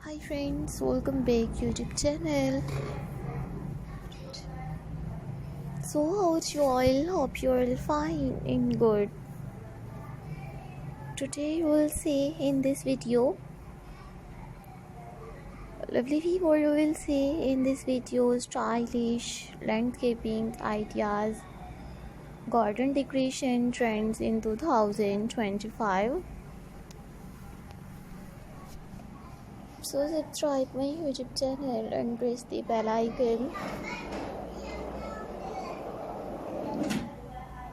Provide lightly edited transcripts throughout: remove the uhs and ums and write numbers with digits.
Hi friends, welcome back YouTube channel. So how's you all? Hope you're all fine and good. Today we'll see in this video lovely people will see in this video stylish landscaping ideas, garden decoration trends in 2025. So subscribe my YouTube channel and press the bell icon.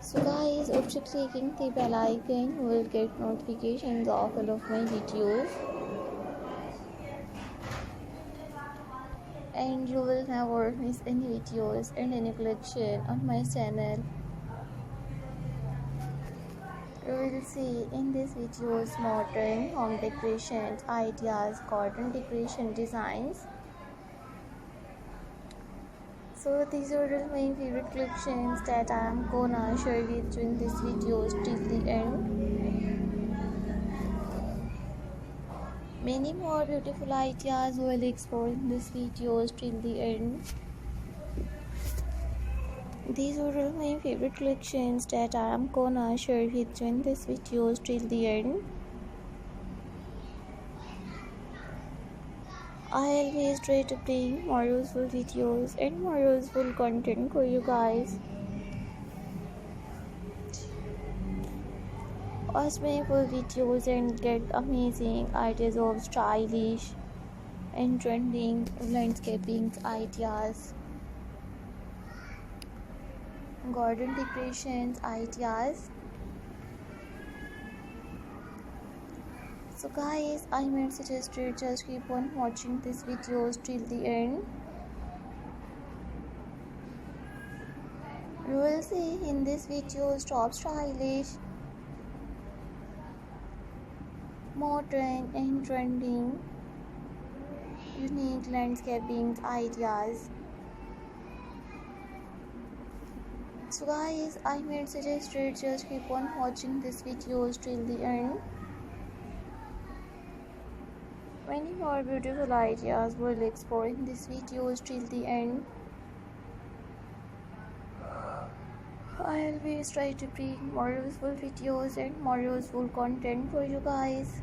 So guys, after clicking the bell icon, you will get notifications of all of my videos and you will never miss any videos and any collection on my channel. You will see in these videos modern home decorations, ideas, garden decoration designs. So these are all my favorite collections that I am gonna share with you in this videos till the end. Many more beautiful ideas will explore in this videos till the end. These are all my favorite collections that I am gonna share with you in this videos till the end. I always try to bring more useful videos and more useful content for you guys. Watch my full videos and get amazing ideas of stylish and trending landscaping ideas, garden decorations ideas. So guys, I might suggest you just keep on watching these videos till the end. You will see in this video top stylish, modern and trending unique landscaping ideas. So guys, I might suggest you just keep on watching these videos till the end. Many more beautiful ideas will explore in these videos till the end. I always try to bring more useful videos and more useful content for you guys.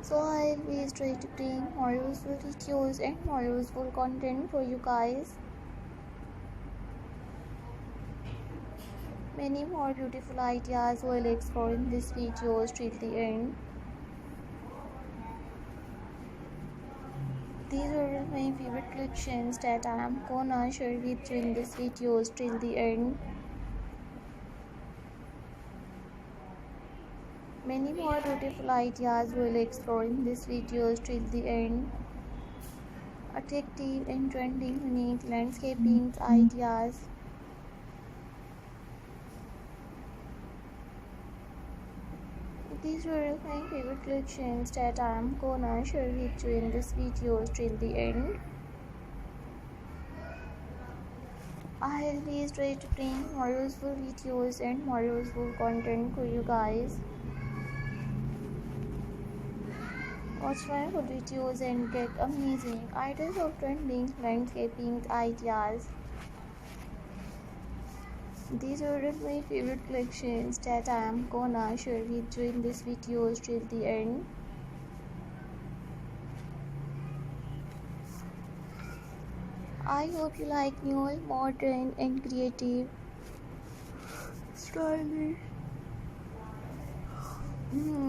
So I always try to bring more useful videos and more useful content for you guys. Many more beautiful ideas will explore in this videos till the end. These are my favorite collections that I am gonna share with you in this videos till the end. Many more beautiful ideas will explore in this videos till the end. Attractive and trending unique landscaping ideas. These are my favorite collections that I am gonna share with you in this videos till the end. I always try to bring more useful videos and more useful content for you guys. Watch my full videos and get amazing ideas of trending landscaping ideas. These are my favorite collections that I am gonna share with you in this videos till the end. I hope you like new, modern and creative, stylish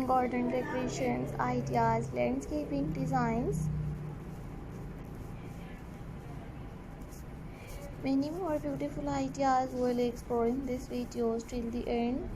garden decorations, ideas, landscaping designs. Many more beautiful ideas will explore in this videos till the end.